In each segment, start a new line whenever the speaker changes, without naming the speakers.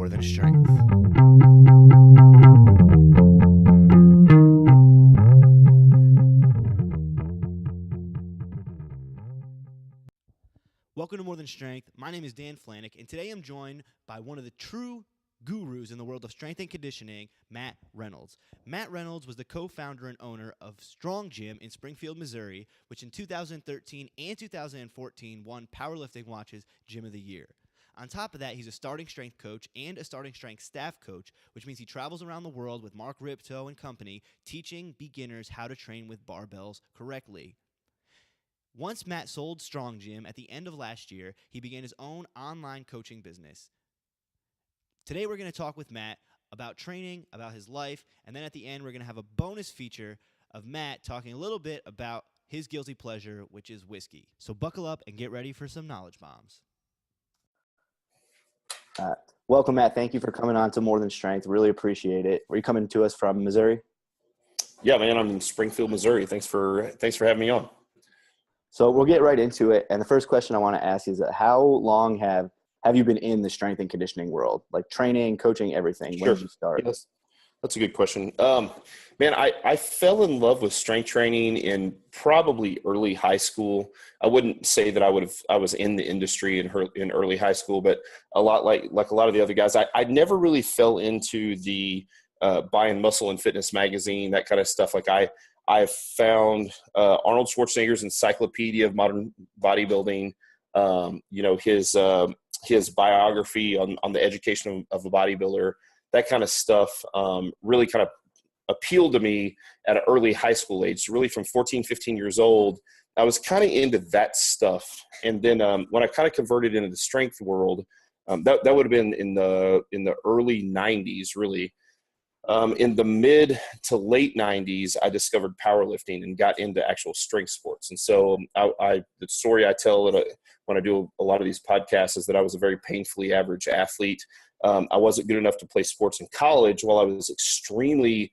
more than strength. Welcome to More Than Strength. My name is Dan Flanick, and today I'm joined by one of the true gurus in the world of strength and conditioning, Matt Reynolds. Matt Reynolds was the co-founder and owner of Strong Gym in Springfield, Missouri, which in 2013 and 2014 won Powerlifting Watch's Gym of the Year. On top of that, he's a starting strength coach and a starting strength staff coach, which means he travels around the world with Mark Ripto and company, teaching beginners how to train with barbells correctly. Once Matt sold Strong Gym at the end of last year, he began his own online coaching business. Today we're going to talk with Matt about training, about his life, and then at the end we're going to have a bonus feature of Matt talking a little bit about his guilty pleasure, which is whiskey. So buckle up and get ready for some knowledge bombs.
Welcome, Matt. Thank you for coming on to More Than Strength. Really appreciate it. Are you coming to us from Missouri?
Yeah, man, I'm in Springfield, Missouri. Thanks for having me on.
So we'll get right into it. And the first question I want to ask is how long have you been in the strength and conditioning world, like training, coaching, everything?
Sure.
When did you start?
Yes. That's a good question. Man, I fell in love with strength training in probably early high school. I wouldn't say that I was in the industry in early high school, but a lot like a lot of the other guys, I never really fell into the buying Muscle and Fitness magazine, that kind of stuff. Like I found Arnold Schwarzenegger's Encyclopedia of Modern Bodybuilding, his biography on the education of a bodybuilder, that kind of stuff really kind of appealed to me at an early high school age. So really from 14, 15 years old, I was kind of into that stuff. And then when I kind of converted into the strength world, that would have been in the early 90s, really. In the mid to late 90s, I discovered powerlifting and got into actual strength sports. And so the story I tell when I do a lot of these podcasts is that I was a very painfully average athlete. I wasn't good enough to play sports in college while I was extremely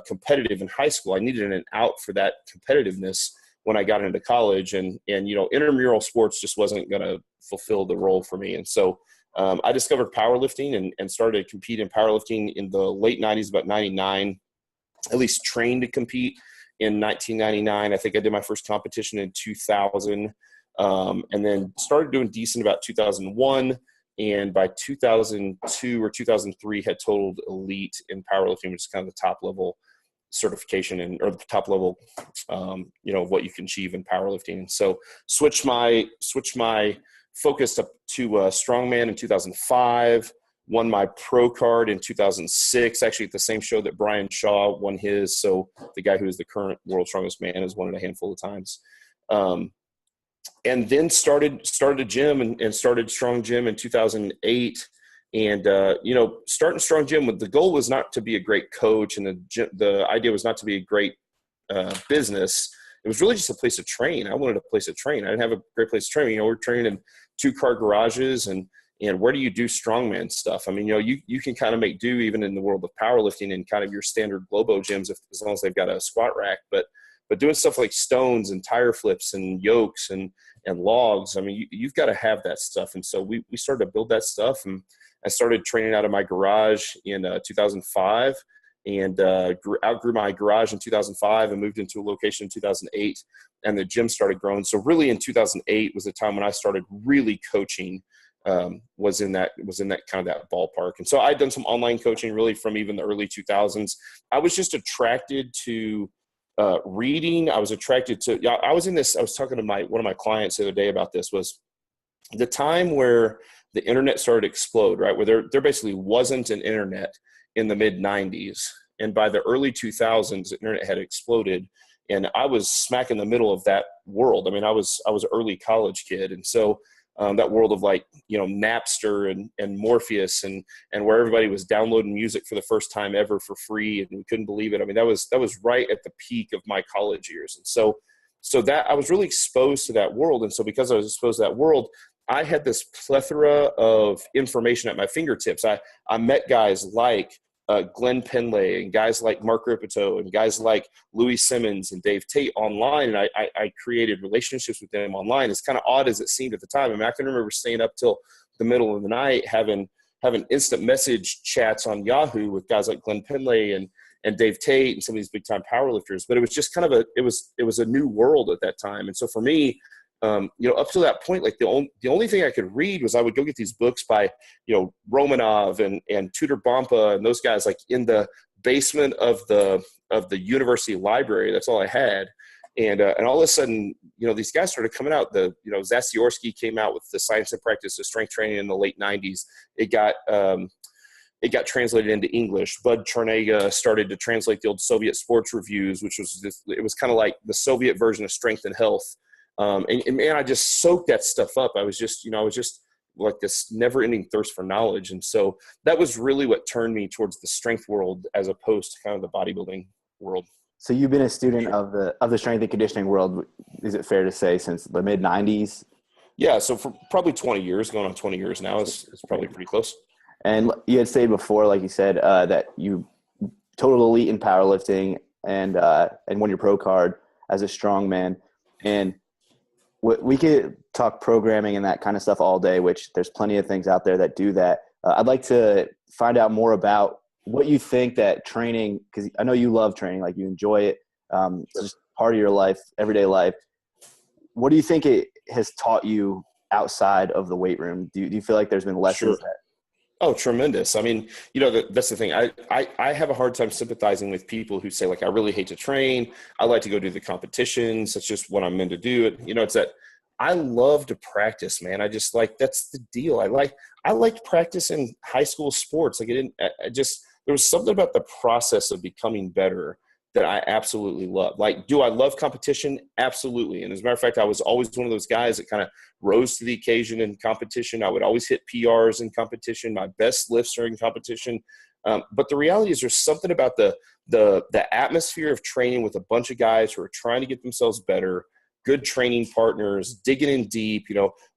competitive in high school. I needed an out for that competitiveness when I got into college. And intramural sports just wasn't going to fulfill the role for me. And so I discovered powerlifting and started to compete in powerlifting in the late 90s, about 99, at least trained to compete in 1999. I think I did my first competition in 2000, and then started doing decent about 2001. And by 2002 or 2003 had totaled elite in powerlifting, which is kind of the top level certification or the top level, what you can achieve in powerlifting. And so switched my focus up to Strongman in 2005, won my pro card in 2006, actually at the same show that Brian Shaw won his. So the guy who is the current world's strongest man has won it a handful of times. And then started a gym and started Strong Gym in 2008. And, starting Strong Gym, the goal was not to be a great coach, and the idea was not to be a great business. It was really just a place to train. I wanted a place to train. I didn't have a great place to train. We're training in 2-car garages, and where do you do strongman stuff? I mean, you can kind of make do even in the world of powerlifting in kind of your standard Globo gyms as long as they've got a squat rack. But doing stuff like stones and tire flips and yokes and logs, I mean, you've got to have that stuff. And so we started to build that stuff, and I started training out of my garage in 2005. And outgrew my garage in 2005 and moved into a location in 2008, and the gym started growing. So really in 2008 was the time when I started really coaching, was in that kind of that ballpark. And so I'd done some online coaching really from even the early 2000s. I was just attracted to reading. I was attracted to, I was talking to one of my clients the other day about this, was the time where the internet started to explode, right? Where there basically wasn't an internet in the mid 90s. And by the early 2000s, the internet had exploded, and I was smack in the middle of that world. I mean, I was an early college kid. And so that world of Napster and Morpheus and where everybody was downloading music for the first time ever for free, and we couldn't believe it. I mean, that was right at the peak of my college years. And so that I was really exposed to that world. And so because I was exposed to that world, I had this plethora of information at my fingertips. I met guys like Glenn Penlay and guys like Mark Ripito and guys like Louis Simmons and Dave Tate online. And I created relationships with them online. As kind of odd as it seemed at the time. I mean, I can remember staying up till the middle of the night having having instant message chats on Yahoo with guys like Glenn Penley and Dave Tate and some of these big time powerlifters. But it was just kind of it was a new world at that time. And so for me, up to that point, like the only thing I could read was I would go get these books by, Romanov and Tudor Bompa and those guys, like in the basement of the university library. That's all I had. And all of a sudden, these guys started coming out. Zasiorski came out with the Science and Practice of Strength Training in the late 90s. It got translated into English. Bud Chernega started to translate the old Soviet sports reviews, which it was kind of like the Soviet version of Strength and Health. And man, I just soaked that stuff up. I was just like this never-ending thirst for knowledge. And so that was really what turned me towards the strength world as opposed to kind of the bodybuilding world.
So you've been a student of the strength and conditioning world, is it fair to say, since the mid-90s?
Yeah, so for probably 20 years, going on 20 years now, it's probably pretty close.
And you had stated before, like you said, that you total elite in powerlifting and won your pro card as a strongman. And we could talk programming and that kind of stuff all day, which there's plenty of things out there that do that. I'd like to find out more about what you think that training, because I know you love training, like you enjoy it. It's just part of your life, everyday life. What do you think it has taught you outside of the weight room? Do you feel like there's been lessons?
Sure. Oh, tremendous. I mean, that's the thing. I have a hard time sympathizing with people who say, like, I really hate to train. I like to go do the competitions. That's just what I'm meant to do. It's that I love to practice, man. I just that's the deal. I liked practicing high school sports. There was something about the process of becoming better that I absolutely love. Like, do I love competition? Absolutely. And as a matter of fact, I was always one of those guys that kind of rose to the occasion in competition. I would always hit PRs in competition. My best lifts are in competition. But the reality is there's something about the atmosphere of training with a bunch of guys who are trying to get themselves better, good training partners, digging in deep,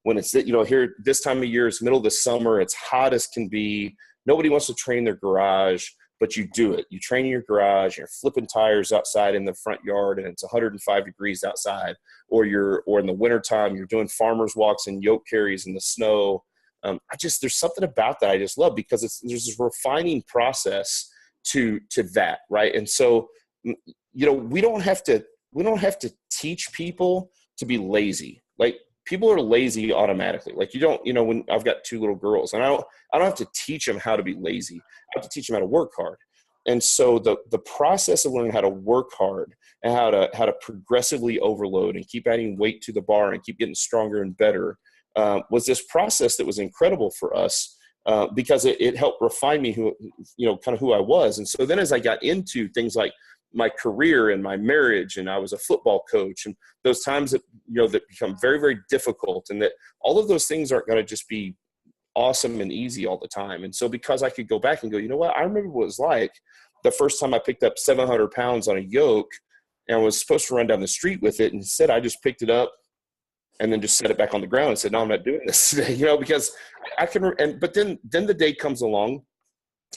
when it's, here this time of year, it's middle of the summer, it's hot as can be. Nobody wants to train their garage, but you do it. You train in your garage, you're flipping tires outside in the front yard and it's 105 degrees outside, or in the wintertime, you're doing farmer's walks and yoke carries in the snow. There's something about that I just love, because there's this refining process to that. Right. And so, we don't have to teach people to be lazy. Like, people are lazy automatically. Like, when I've got two little girls, and I don't have to teach them how to be lazy. I have to teach them how to work hard. And so the process of learning how to work hard and how to progressively overload and keep adding weight to the bar and keep getting stronger and better was this process that was incredible for us because it helped refine me kind of who I was. And so then as I got into things like my career and my marriage, and I was a football coach, and those times that that become very, very difficult, and that all of those things aren't going to just be awesome and easy all the time. And so because I could go back and go, I remember what it was like the first time I picked up 700 pounds on a yoke and was supposed to run down the street with it. And instead I just picked it up and then just set it back on the ground and said, no, I'm not doing this today, because but then the day comes along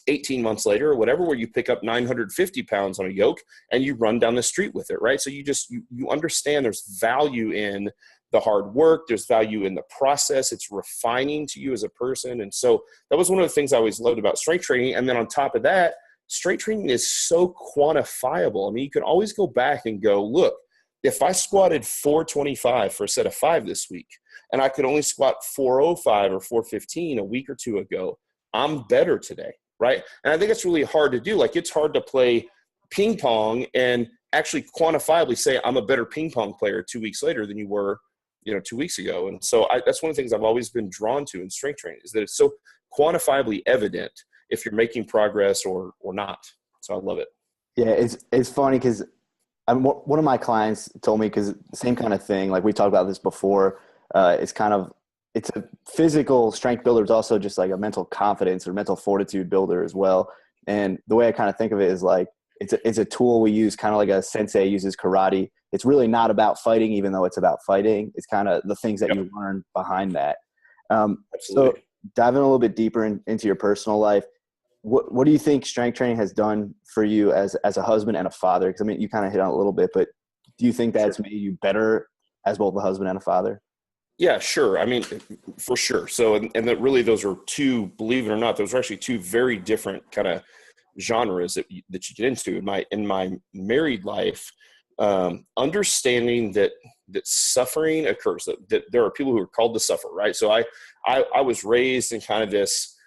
18 months later or whatever, where you pick up 950 pounds on a yoke and you run down the street with it. Right. So you understand there's value in the hard work. There's value in the process. It's refining to you as a person. And so that was one of the things I always loved about strength training. And then on top of that, strength training is so quantifiable. I mean, you can always go back and go, look, if I squatted 425 for a set of 5 this week, and I could only squat 405 or 415 a week or two ago, I'm better today. Right. And I think it's really hard to do. Like, it's hard to play ping pong and actually quantifiably say I'm a better ping pong player 2 weeks later than you were, 2 weeks ago. And so that's one of the things I've always been drawn to in strength training, is that it's so quantifiably evident if you're making progress or not. So I love it.
Yeah. It's funny because one of my clients told me, because same kind of thing, like we talked about this before, it's a physical strength builder. It's also just like a mental confidence or mental fortitude builder as well. And the way I kind of think of it is like, it's a tool we use, kind of like a sensei uses karate. It's really not about fighting, even though it's about fighting. It's kind of the things that you learn behind that. So diving a little bit deeper into your personal life, what do you think strength training has done for you as a husband and a father? Because I mean, you kind of hit on it a little bit, but do you think that's made you better as both a husband and a father?
Yeah, sure. I mean, for sure. So, and that really, those are two, believe it or not, those are actually two very different kind of genres that you get into. In my married life, understanding that suffering occurs, that there are people who are called to suffer, right? So I was raised in kind of this,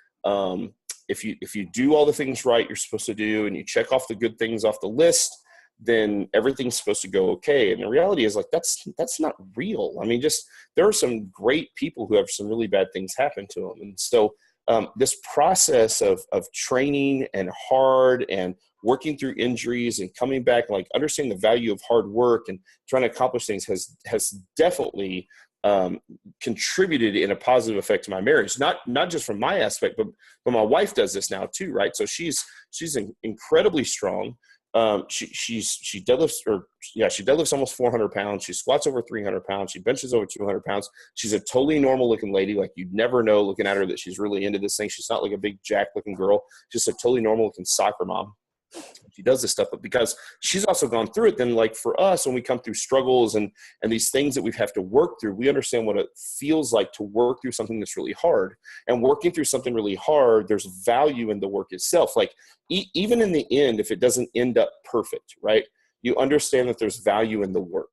if you do all the things right you're supposed to do, and you check off the good things off the list, then everything's supposed to go okay. And the reality is, like, that's not real. I mean, just, there are some great people who have some really bad things happen to them. And so this process of training and hard and working through injuries and coming back, like understanding the value of hard work and trying to accomplish things has definitely contributed in a positive effect to my marriage. Not just from my aspect, but my wife does this now too, right? So she's incredibly strong. She deadlifts almost 400 pounds. She squats over 300 pounds. She benches over 200 pounds. She's a totally normal looking lady. Like, you'd never know looking at her that she's really into this thing. She's not like a big jack looking girl, just a totally normal looking soccer mom. She does this stuff, but because she's also gone through it, then, like, for us, when we come through struggles and these things that we have to work through, we understand what it feels like to work through something that's really hard. And working through something really hard, there's value in the work itself. Like, even in the end, if it doesn't end up perfect, right, you understand that there's value in the work.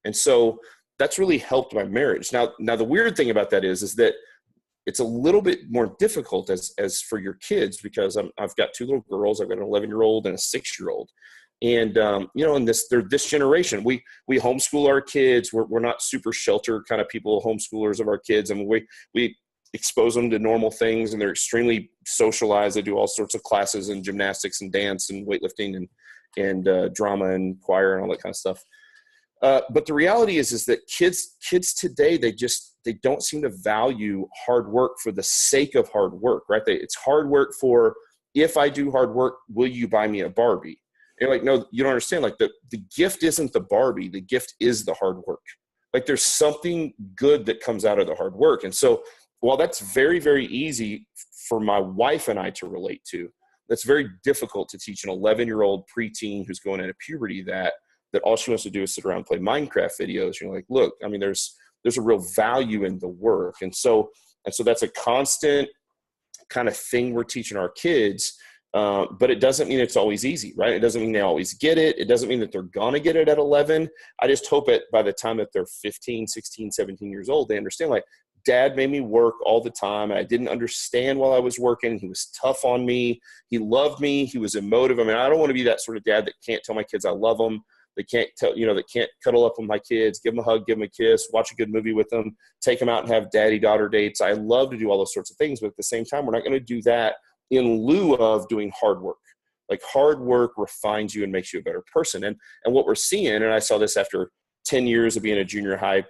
And so that's really helped my marriage. Now the weird thing about that is that it's a little bit more difficult as for your kids, because I've got two little girls. I've got an 11-year-old and a 6-year-old. And, in this generation, we homeschool our kids. We're not super sheltered kind of people, homeschoolers of our kids. I mean, we expose them to normal things, and they're extremely socialized. They do all sorts of classes and gymnastics and dance and weightlifting and drama and choir and all that kind of stuff. But the reality is that kids today, they don't seem to value hard work for the sake of hard work, right? It's hard work for, if I do hard work, will you buy me a Barbie? And you're like, no, you don't understand. Like, the gift isn't the Barbie. The gift is the hard work. Like, there's something good that comes out of the hard work. And so while that's very, very easy for my wife and I to relate to, that's very difficult to teach an 11-year-old preteen who's going into puberty that all she wants to do is sit around and play Minecraft videos. You're like, look, I mean, there's a real value in the work. And so that's a constant kind of thing we're teaching our kids. But it doesn't mean it's always easy, right? It doesn't mean they always get it. It doesn't mean that they're going to get it at 11. I just hope that by the time that they're 15, 16, 17 years old, they understand, like, Dad made me work all the time. I didn't understand while I was working. He was tough on me. He loved me. He was emotive. I mean, I don't want to be that sort of dad that can't tell my kids I love them. They can't they can't cuddle up with my kids, give them a hug, give them a kiss, watch a good movie with them, take them out and have daddy-daughter dates. I love to do all those sorts of things, but at the same time, we're not going to do that in lieu of doing hard work. Like, hard work refines you and makes you a better person. And what we're seeing, and I saw this after 10 years of being a junior high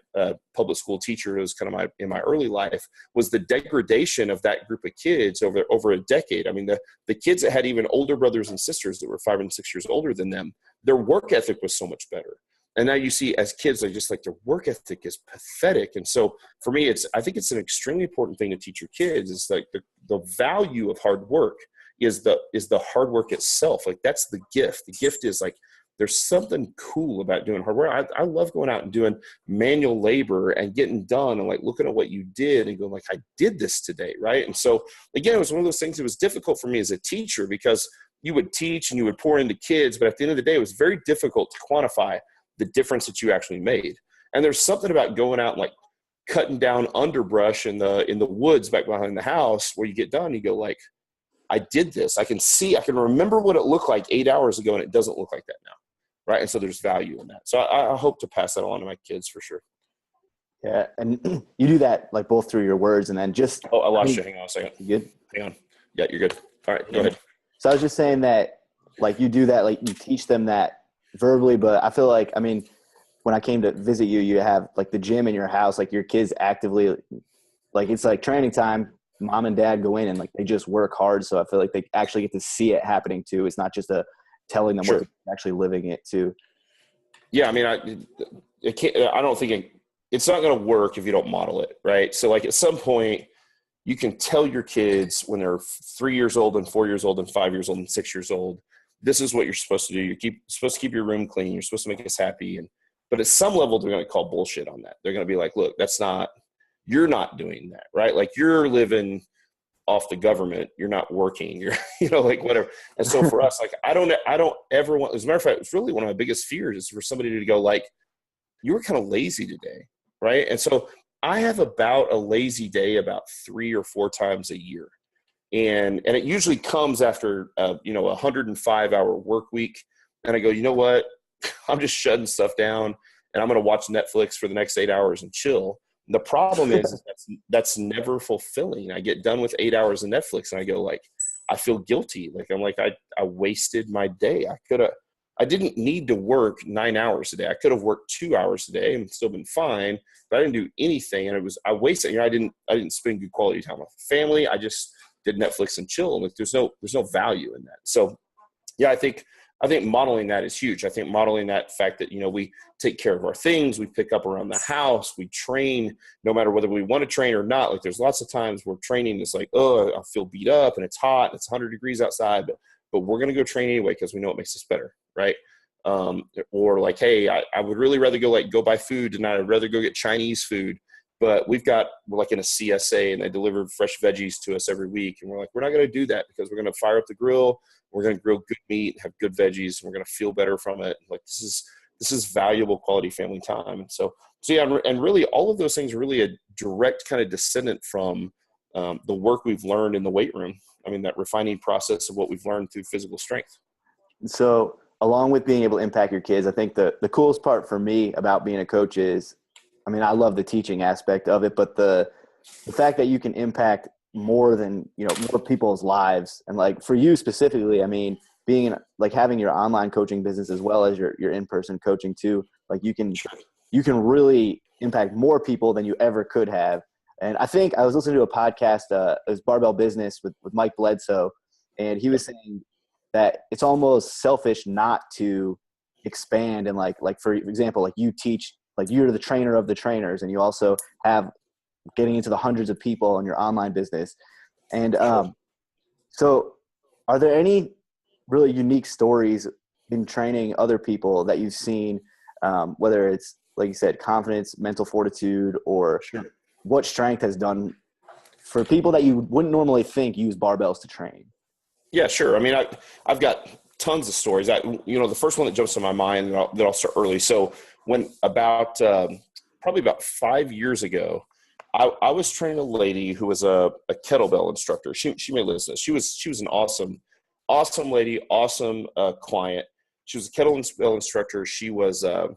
public school teacher, it was kind of in my early life, was the degradation of that group of kids over a decade. I mean, the kids that had even older brothers and sisters that were 5 and 6 years older than them, their work ethic was so much better. And now you see, as kids, they're just like, their work ethic is pathetic. And so for me, I think it's an extremely important thing to teach your kids, is like the value of hard work is the hard work itself. Like, that's the gift. The gift is, like, there's something cool about doing hard work. I love going out and doing manual labor and getting done and, like, looking at what you did and going, like, I did this today, right? And so, again, it was one of those things that was difficult for me as a teacher, because you would teach and you would pour into kids, but at the end of the day, it was very difficult to quantify the difference that you actually made. And there's something about going out and, like, cutting down underbrush in the woods back behind the house, where you get done, you go, like, I did this. I can remember what it looked like 8 hours ago, and it doesn't look like that now. Right. And so there's value in that. So I hope to pass that on to my kids for sure.
Yeah. And you do that, like, both through your words and then just.
Oh, I lost you. Hang on a second.
You good?
Hang on. Yeah, you're good. All right. Go ahead.
So I was just saying that, like, you do that, like, you teach them that verbally, but I feel like, I mean, when I came to visit you, you have, like, the gym in your house, like, your kids actively, like, it's like training time. Mom and dad go in and, like, they just work hard. So I feel like they actually get to see it happening too. It's not just telling them
Sure.
what they're actually living it too.
Yeah. I mean, I don't think it's not going to work if you don't model it. Right. So, like, at some point you can tell your kids when they're 3 years old and 4 years old and 5 years old and 6 years old, this is what you're supposed to do. You're supposed to keep your room clean. You're supposed to make us happy. But at some level, they're going to call bullshit on that. They're going to be like, look, that's not you're not doing that, right? Like you're living off the government, you're not working, you're, like whatever. And so for us, like, I don't ever want, as a matter of fact, it's really one of my biggest fears is for somebody to go like, you were kind of lazy today. Right. And so I have about a lazy day about 3 or 4 times a year. And it usually comes after, a 105-hour work week. And I go, you know what, I'm just shutting stuff down and I'm going to watch Netflix for the next 8 hours and chill. The problem is that's never fulfilling. I get done with 8 hours of Netflix and I go like, I feel guilty. Like I'm like, I wasted my day. I didn't need to work 9 hours a day. I could have worked 2 hours a day and still been fine, but I didn't do anything. And I wasted, I didn't spend good quality time with family. I just did Netflix and chill. Like there's no value in that. So yeah, I think modeling that is huge. I think modeling that fact that, we take care of our things, we pick up around the house, we train no matter whether we want to train or not. Like there's lots of times where training is like, oh, I feel beat up and it's hot and it's 100 degrees outside, but we're going to go train anyway because we know it makes us better, right? Or like, hey, I would really rather go buy food and I'd rather go get Chinese food. But we're like in a CSA and they deliver fresh veggies to us every week. And we're like, we're not going to do that because we're going to fire up the grill. We're going to grill good meat, have good veggies, and we're going to feel better from it. Like this is valuable quality family time. And so yeah, and really all of those things are really a direct kind of descendant from the work we've learned in the weight room. I mean, that refining process of what we've learned through physical strength.
So along with being able to impact your kids, I think the coolest part for me about being a coach is, I mean, I love the teaching aspect of it, but the fact that you can impact more than, more people's lives. And like for you specifically, I mean, being like having your online coaching business as well as your in-person coaching too, like you can really impact more people than you ever could have. And I think I was listening to a podcast, it was Barbell Business with Mike Bledsoe, and he was saying that it's almost selfish not to expand. And like for example, like you teach, like you're the trainer of the trainers, and you also have getting into the hundreds of people in your online business. And so are there any really unique stories in training other people that you've seen, whether it's, like you said, confidence, mental fortitude, or what strength has done for people that you wouldn't normally think use barbells to train?
Yeah, sure. I mean, I've got tons of stories. The first one that jumps to my mind that I'll start early. So when probably about 5 years ago, I was training a lady who was a kettlebell instructor. She may listen. She was an awesome lady, awesome client. She was a kettlebell instructor. She was, I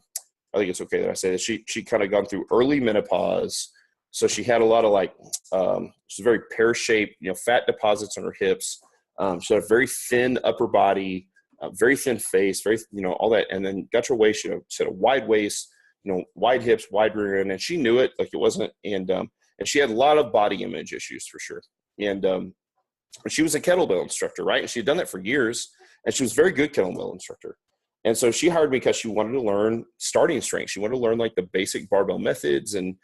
think it's okay that I say this. She kind of gone through early menopause. So she had a lot of she's very pear-shaped, fat deposits on her hips. She had a very thin upper body, very thin face, very, all that. And then got to her waist, she had a wide waist, wide hips, wide rear end, and she knew it, like it wasn't. And she had a lot of body image issues for sure. And she was a kettlebell instructor, right? And she had done that for years, and she was a very good kettlebell instructor. And so she hired me because she wanted to learn starting strength. She wanted to learn like the basic barbell methods. And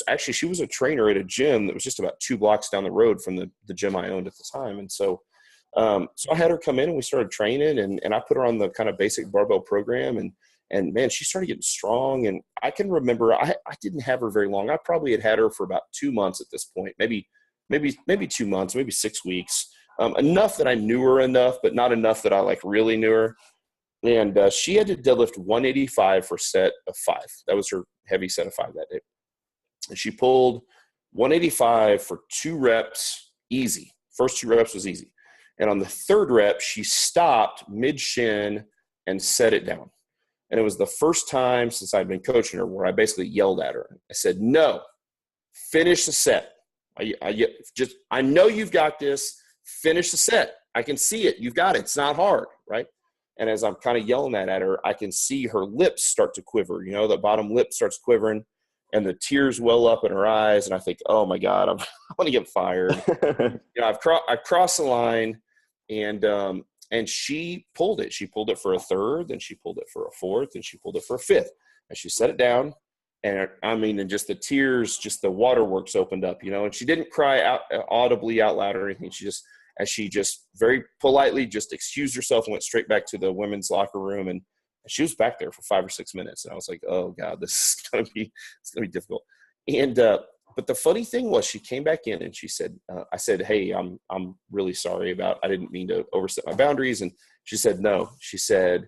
actually she was a trainer at a gym that was just about 2 blocks down the road from the gym I owned at the time. And so I had her come in and we started training, and I put her on the kind of basic barbell program, and man, she started getting strong. And I can remember I didn't have her very long. I probably had her for about 2 months at this point, maybe 2 months, maybe 6 weeks, enough that I knew her enough, but not enough that I like really knew her. And she had to deadlift 185 for a set of 5. That was her heavy set of 5 that day. And she pulled 185 for 2 reps, easy. First 2 reps was easy. And on the 3rd rep, she stopped mid-shin and set it down. And it was the first time since I'd been coaching her where I basically yelled at her. I said, no, finish the set. I know you've got this. Finish the set. I can see it. You've got it. It's not hard, right? And as I'm kind of yelling that at her, I can see her lips start to quiver. The bottom lip starts quivering, and the tears well up in her eyes. And I think, oh my God, I want to get fired. I've crossed the line, and she pulled it. She pulled it for a 3rd, then she pulled it for a 4th, and she pulled it for a 5th. And she set it down. And I mean, and just the tears, just the waterworks opened up, and she didn't cry out audibly out loud or anything. She just very politely just excused herself and went straight back to the women's locker room. And she was back there for 5 or 6 minutes. And I was like, oh God, it's going to be difficult. And, but the funny thing was she came back in and she said, I said, hey, I'm really sorry I didn't mean to overstep my boundaries. And she said, no, she said,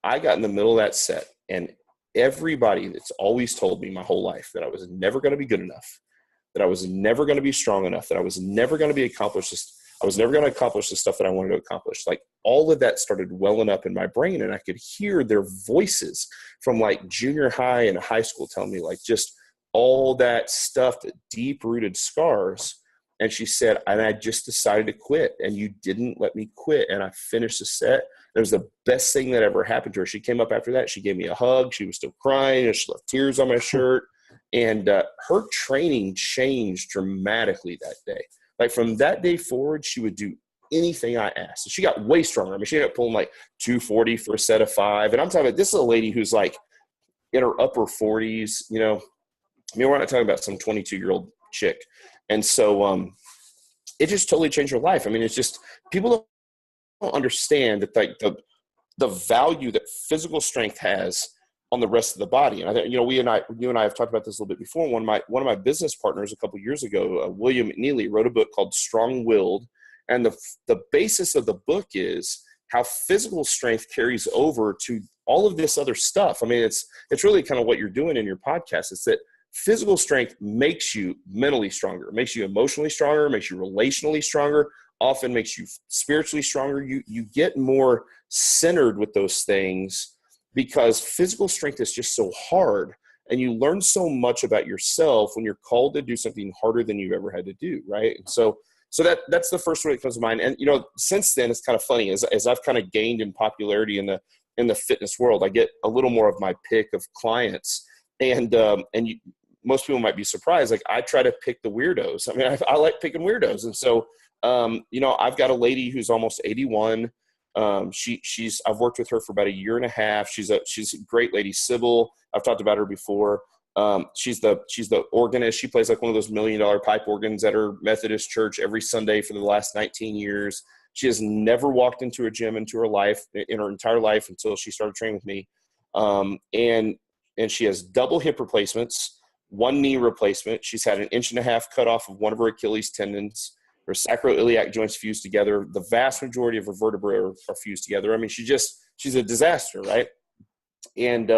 I got in the middle of that set and everybody that's always told me my whole life that I was never going to be good enough, that I was never going to be strong enough, that I was never going to be accomplished. I was never going to accomplish the stuff that I wanted to accomplish. Like all of that started welling up in my brain and I could hear their voices from like junior high and high school telling me like just all that stuff, that deep rooted scars. And she said, and I just decided to quit and you didn't let me quit. And I finished the set. It was the best thing that ever happened to her. She came up after that. She gave me a hug. She was still crying and she left tears on my shirt. And her training changed dramatically that day. Like from that day forward, she would do anything I asked. She got way stronger. I mean, she ended up pulling like 240 for a set of 5. And I'm talking about, this is a lady who's like in her upper 40s, you know. I mean, we're not talking about some 22-year-old chick. And so it just totally changed her life. I mean, it's just, people don't understand that like the value that physical strength has on the rest of the body. And I think, you know, you and I have talked about this a little bit before. One of my business partners a couple of years ago, William McNeely, wrote a book called Strong-Willed. And the basis of the book is how physical strength carries over to all of this other stuff. I mean, it's really kind of what you're doing in your podcast. It's that physical strength makes you mentally stronger, makes you emotionally stronger, makes you relationally stronger, often makes you spiritually stronger. You get more centered with those things because physical strength is just so hard. And you learn so much about yourself when you're called to do something harder than you've ever had to do, right? And so that's the first one that comes to mind. And, you know, since then, it's kind of funny. As I've kind of gained in popularity in the fitness world, I get a little more of my pick of clients. And most people might be surprised. Like I try to pick the weirdos. I mean, I like picking weirdos. And so, you know, I've got a lady who's almost 81. I've worked with her for about a year and a half. She's a great lady, Sybil. I've talked about her before. She's the organist. She plays like one of those $1 million pipe organs at her Methodist church every Sunday for the last 19 years. She has never walked into a gym in her entire life until she started training with me. And she has double hip replacements, 1 knee replacement. She's had an 1.5 inch cut off of one of her Achilles tendons. Her sacroiliac joints fused together. The vast majority of her vertebrae are fused together. I mean, she's a disaster, right? And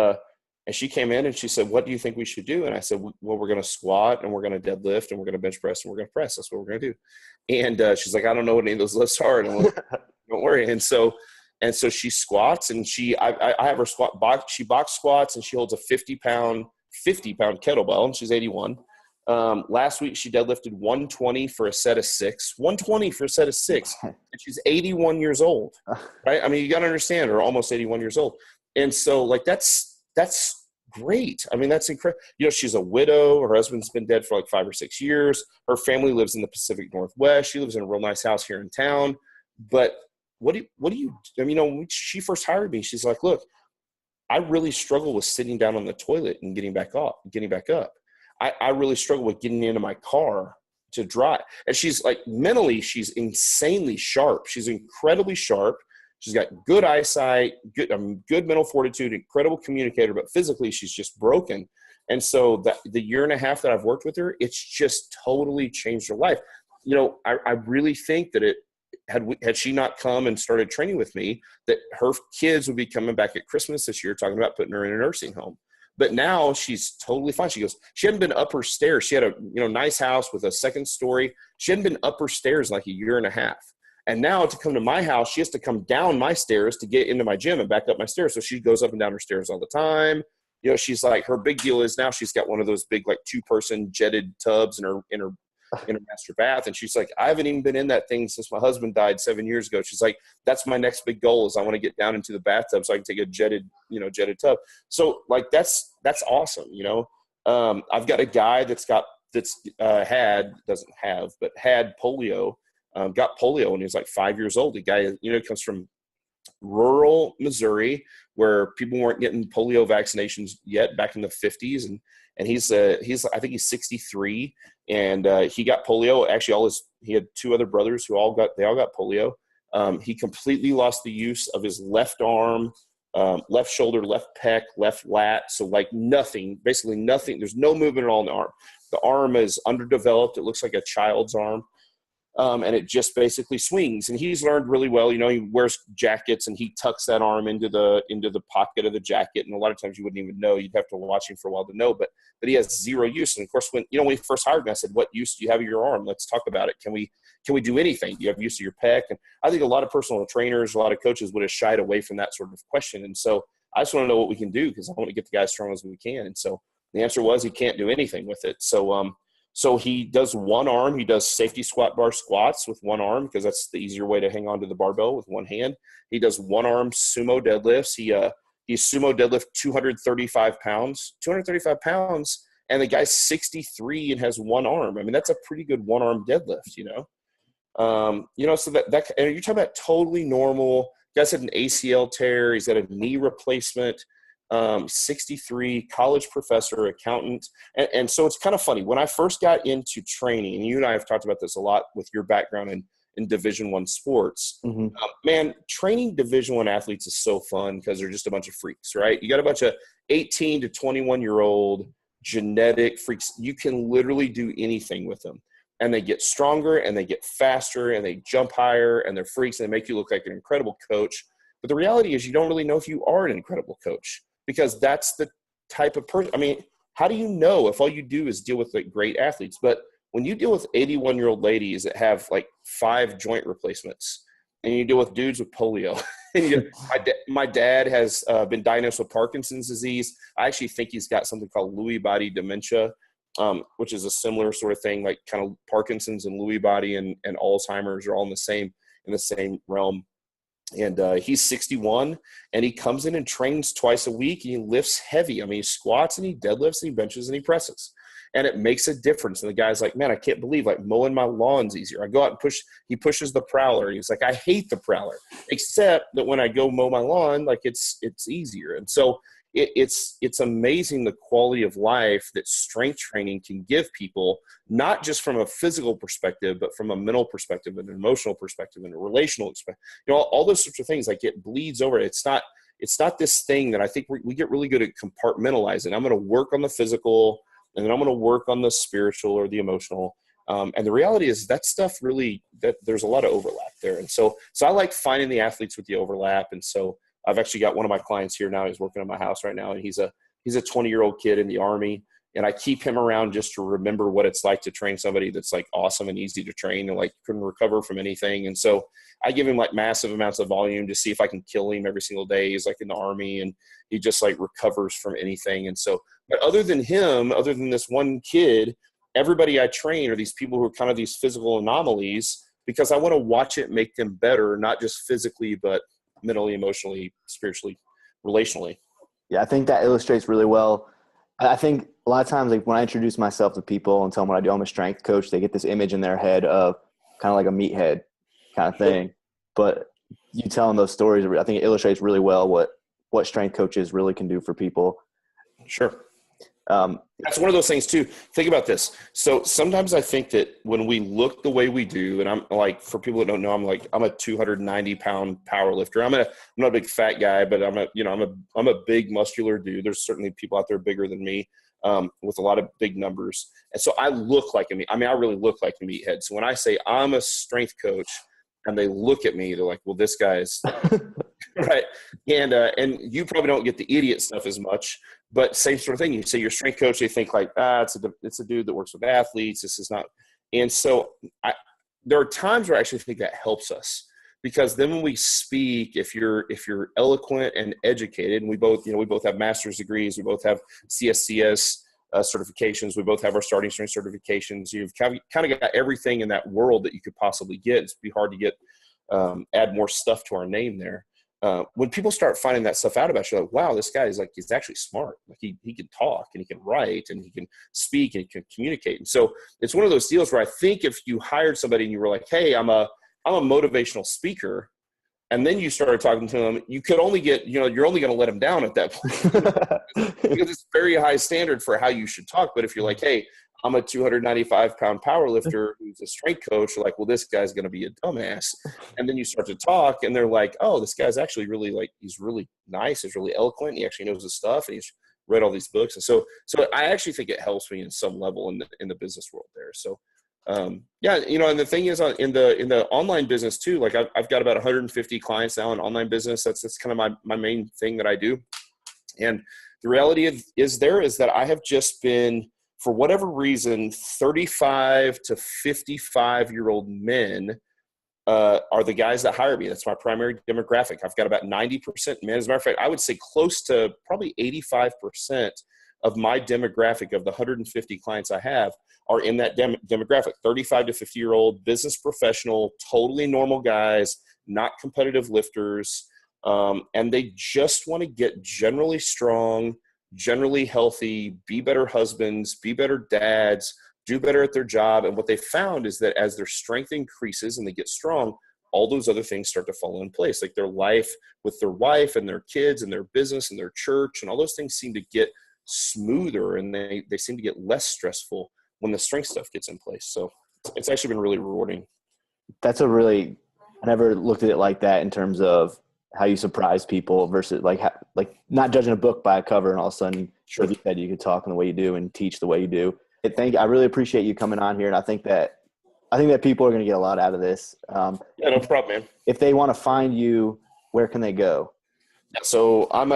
she came in and she said, what do you think we should do? And I said, well, we're going to squat and we're going to deadlift and we're going to bench press and we're going to press. That's what we're going to do. And she's like, I don't know what any of those lifts are. And I'm like, don't worry. And so she squats and I have her squat box. She box squats and she holds a 50 pound kettlebell and she's 81. Last week she deadlifted 120 for a set of 6, 120 for a set of 6. And she's 81 years old, right? I mean, you got to understand her, almost 81 years old. And so like, that's great. I mean, that's incredible. You know, she's a widow. Her husband's been dead for like 5 or 6 years. Her family lives in the Pacific Northwest. She lives in a real nice house here in town. But what do you, I mean, you know, when she first hired me, she's like, look, I really struggle with sitting down on the toilet and getting back up. I really struggle with getting into my car to drive. And she's like, mentally, she's insanely sharp. She's incredibly sharp. She's got good eyesight, good mental fortitude, incredible communicator, but physically she's just broken. And so the 1.5 years that I've worked with her, it's just totally changed her life. You know, I really think that had she not come and started training with me, that her kids would be coming back at Christmas this year talking about putting her in a nursing home. But now she's totally fine. She goes, she hadn't been up her stairs. She had a nice house with a second story. She hadn't been up her stairs in like 1.5 years. And now to come to my house, she has to come down my stairs to get into my gym and back up my stairs. So she goes up and down her stairs all the time. You know, she's like, her big deal is now she's got one of those big, like 2-person jetted tubs in her master bath. And she's like, I haven't even been in that thing since my husband died 7 years ago. She's like, that's my next big goal is I want to get down into the bathtub so I can take a jetted tub. So like, that's awesome. You know, I've got a guy had polio, got polio when he was like 5 years old. The guy, comes from rural Missouri where people weren't getting polio vaccinations yet back in the 50s. And he's I think he's 63 and he got polio. Actually, he had 2 other brothers who all got polio. He completely lost the use of his left arm, left shoulder, left pec, left lat. So like nothing, basically nothing. There's no movement at all in the arm. The arm is underdeveloped. It looks like a child's arm. And it just basically swings. And he's learned really well. You know, he wears jackets and he tucks that arm into the pocket of the jacket. And a lot of times you wouldn't even know. You'd have to watch him for a while to know. But he has zero use. And of course, when he first hired me, I said, "What use do you have of your arm? Let's talk about it. Can we do anything? Do you have use of your pec?" And I think a lot of personal trainers, a lot of coaches would have shied away from that sort of question. And so I just want to know what we can do because I want to get the guy as strong as we can. And so the answer was he can't do anything with it. So he does one arm. He does safety squat bar squats with one arm because that's the easier way to hang on to the barbell with one hand. He does one arm sumo deadlifts. He sumo deadlift 235 pounds, and the guy's 63 and has one arm. I mean, that's a pretty good one arm deadlift, so that and you're talking about totally normal. Guy's had an ACL tear. He's had a knee replacement. 63, college professor, accountant. And so it's kind of funny. When I first got into training, and you and I have talked about this a lot with your background in Division I sports, man, training Division I athletes is so fun because they're just a bunch of freaks, right? You got a bunch of 18 to 21-year-old genetic freaks. You can literally do anything with them. And they get stronger and they get faster and they jump higher and they're freaks and they make you look like an incredible coach. But the reality is you don't really know if you are an incredible coach. Because that's the type of person. I mean, how do you know if all you do is deal with like great athletes? But when you deal with 81-year-old ladies that have like 5 joint replacements, and you deal with dudes with polio, and my dad has been diagnosed with Parkinson's disease. I actually think he's got something called Lewy body dementia, which is a similar sort of thing, like kind of Parkinson's and Lewy body and Alzheimer's are all in the same realm. And he's 61 and he comes in and trains twice a week and he lifts heavy. I mean, he squats and he deadlifts and he benches and he presses and it makes a difference. And the guy's like, "Man, I can't believe like mowing my lawn's easier. I go out and he pushes the prowler. He's like, "I hate the prowler, except that when I go mow my lawn, like it's easier." And so it's amazing the quality of life that strength training can give people, not just from a physical perspective, but from a mental perspective and an emotional perspective and a relational perspective. All those sorts of things, like it bleeds over. It's not this thing that I think we get really good at compartmentalizing. I'm going to work on the physical and then I'm going to work on the spiritual or the emotional. And the reality is that stuff really, that there's a lot of overlap there. And so I like finding the athletes with the overlap. And so I've actually got one of my clients here now. He's working at my house right now, and he's a 20-year-old kid in the Army, and I keep him around just to remember what it's like to train somebody that's like awesome and easy to train and like couldn't recover from anything. And so I give him like massive amounts of volume to see if I can kill him every single day. He's like in the Army, and he just like recovers from anything. And so, but other than this one kid, everybody I train are these people who are kind of these physical anomalies because I want to watch it make them better, not just physically, but mentally, emotionally, spiritually, relationally.
Yeah, I think that illustrates really well. I think a lot of times, like when I introduce myself to people and tell them what I do, I'm a strength coach, they get this image in their head of kind of like a meathead kind of thing. But you telling those stories, I think it illustrates really well what strength coaches really can do for people.
Sure. That's one of those things too. Think about this. So sometimes I think that when we look the way we do, and I'm like, for people that don't know, I'm a 290-pound power lifter. I'm not a big fat guy, but I'm a big muscular dude. There's certainly people out there bigger than me, with a lot of big numbers. And so I look like I really look like a meathead. So when I say I'm a strength coach and they look at me, they're like, "Well, this guy's right." And you probably don't get the idiot stuff as much. But same sort of thing. You say you're a strength coach, they think like, it's a dude that works with athletes. This is not. And so there are times where I actually think that helps us because then when we speak, if you're eloquent and educated, and we both have master's degrees, we both have CSCS certifications, we both have our starting strength certifications. You've kind of got everything in that world that you could possibly get. It's be hard to get add more stuff to our name there. When people start finding that stuff out about you, like, wow, this guy is like, he's actually smart. Like he can talk and he can write and he can speak and he can communicate. And so it's one of those deals where I think if you hired somebody and you were like, "Hey, I'm a motivational speaker," And then you started talking to them, you could only get, you're only going to let them down at that point because it's very high standard for how you should talk. But if you're like, hey, I'm a 295-pound power lifter who's a strength coach, you're like, well, this guy's going to be a dumbass. And then you start to talk and they're like, oh, this guy's actually really he's really nice. He's really eloquent. He actually knows his stuff. And he's read all these books. And so I actually think it helps me in some level in the business world there. So, yeah, and the thing is in the online business too, like I've got about 150 clients now in online business. That's kind of my main thing that I do. And the reality is that I have just been, for whatever reason, 35 to 55-year-old men are the guys that hire me. That's my primary demographic. I've got about 90% men. As a matter of fact, I would say close to probably 85% of my demographic of the 150 clients I have are in that demographic, 35 to 50-year-old business professional, totally normal guys, not competitive lifters. And they just want to get generally strong, generally healthy, be better husbands, be better dads, do better at their job. And what they found is that as their strength increases and they get strong, all those other things start to fall in place. Like their life with their wife and their kids and their business and their church and all those things seem to get smoother, and they seem to get less stressful when the strength stuff gets in place. So it's actually been really rewarding.
That's I never looked at it like that in terms of how you surprise people versus like not judging a book by a cover and all of a sudden,
Sure,
like you said, you could talk in the way you do and teach the way you do. I really appreciate you coming on here. And I think that people are going to get a lot out of this.
Yeah, no problem, man.
If they want to find you, where can they go?
So I'm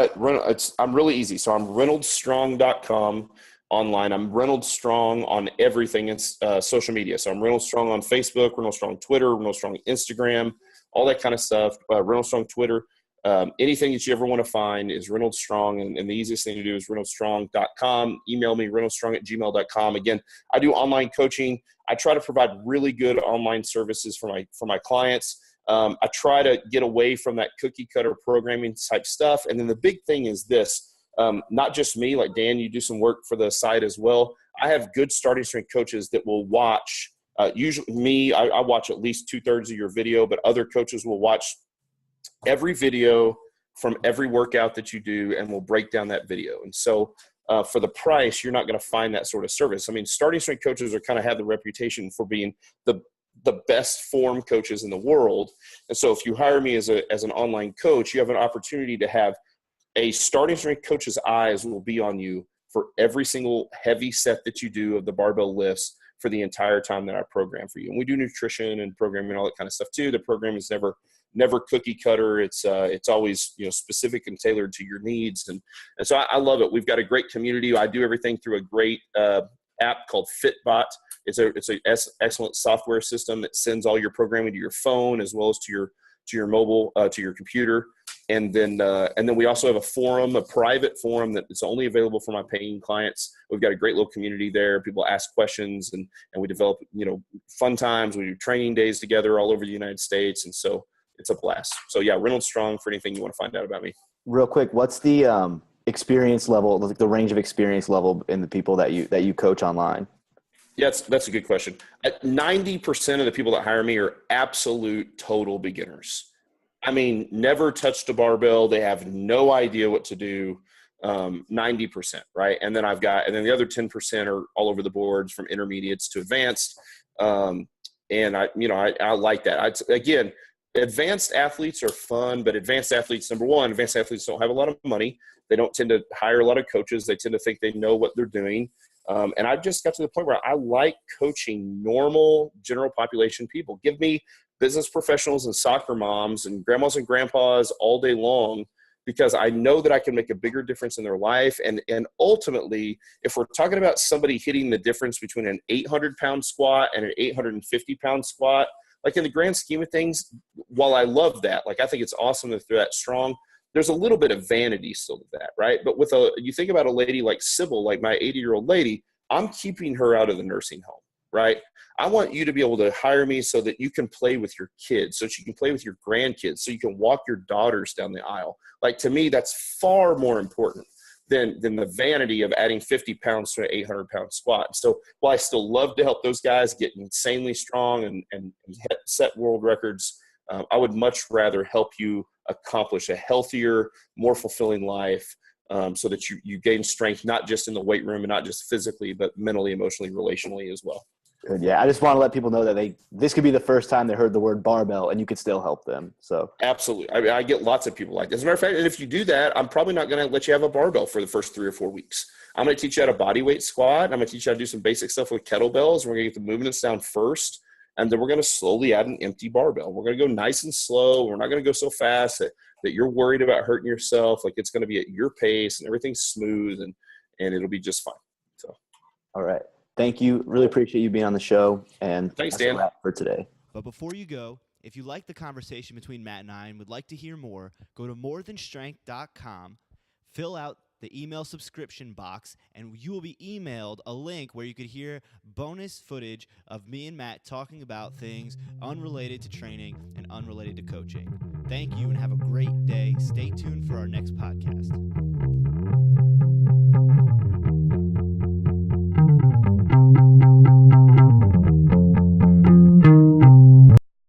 really easy. So I'm reynoldsstrong.com online. I'm Reynolds Strong on everything. It's social media. So I'm Reynolds Strong on Facebook, Reynolds Strong Twitter, Reynolds Strong Instagram, all that kind of stuff. Reynolds Strong Twitter. Anything that you ever want to find is Reynolds Strong. And the easiest thing to do is reynoldsstrong.com. Email me, reynoldsstrong@gmail.com. Again, I do online coaching. I try to provide really good online services for my clients. I try to get away from that cookie cutter programming type stuff. And then the big thing is this, not just me, like Dan, you do some work for the site as well. I have good starting strength coaches that will watch, usually me, I watch at least 2/3 of your video, but other coaches will watch every video from every workout that you do and will break down that video. And so for the price, you're not going to find that sort of service. I mean, starting strength coaches have the reputation for being the best form coaches in the world. And so if you hire me as an online coach, you have an opportunity to have a starting strength coach's eyes will be on you for every single heavy set that you do of the barbell lifts for the entire time that I program for you. And we do nutrition and programming and all that kind of stuff too. The program is never cookie cutter. It's always, specific and tailored to your needs. And so I love it. We've got a great community. I do everything through a great app called Fitbot. It's a excellent software system that sends all your programming to your phone as well as to your mobile, to your computer. And then we also have a private forum that is only available for my paying clients. We've got a great little community there. People ask questions and we develop, fun times. We do training days together all over the United States. And so it's a blast. So yeah, Reynolds Strong for anything you want to find out about me. Real
quick, what's the experience level, like the range of experience level in the people that you coach online?
Yeah, that's a good question. 90% of the people that hire me are absolute total beginners. I mean, never touched a barbell. They have no idea what to do. 90%, right? And then the other 10% are all over the boards from intermediates to advanced. And I like that. Again, advanced athletes are fun, but advanced athletes don't have a lot of money. They don't tend to hire a lot of coaches. They tend to think they know what they're doing. And I've just got to the point where I like coaching normal general population people. Give me business professionals and soccer moms and grandmas and grandpas all day long, because I know that I can make a bigger difference in their life. And ultimately, if we're talking about somebody hitting the difference between an 800-pound squat and an 850-pound squat, like in the grand scheme of things, while I love that, like I think it's awesome that they're that strong, there's a little bit of vanity still to that, right? But you think about a lady like Sybil, like my 80-year-old lady, I'm keeping her out of the nursing home, right? I want you to be able to hire me so that you can play with your kids, so that you can play with your grandkids, so you can walk your daughters down the aisle. Like, to me, that's far more important than the vanity of adding 50 pounds to an 800-pound squat. So while I still love to help those guys get insanely strong and set world records, I would much rather help you accomplish a healthier, more fulfilling life, so that you gain strength, not just in the weight room and not just physically, but mentally, emotionally, relationally as well.
Good. Yeah, I just want to let people know that this could be the first time they heard the word barbell, and you could still help them. So
absolutely, I mean, I get lots of people like this. As a matter of fact, and if you do that, I'm probably not going to let you have a barbell for the first 3 or 4 weeks. I'm going to teach you how to body weight squat. I'm going to teach you how to do some basic stuff with kettlebells. We're going to get the movements down first, and then we're going to slowly add an empty barbell. We're going to go nice and slow. We're not going to go so fast that you're worried about hurting yourself. Like, it's going to be at your pace, and everything's smooth, and it'll be just fine. So,
all right. Thank you. Really appreciate you being on the show. And
thanks,
that's a
Dan.
wrap for today.
But before you go, if you like the conversation between Matt and I and would like to hear more, go to morethanstrength.com, fill out the email subscription box, and you will be emailed a link where you could hear bonus footage of me and Matt talking about things unrelated to training and unrelated to coaching. Thank you and have a great day. Stay tuned for our next podcast.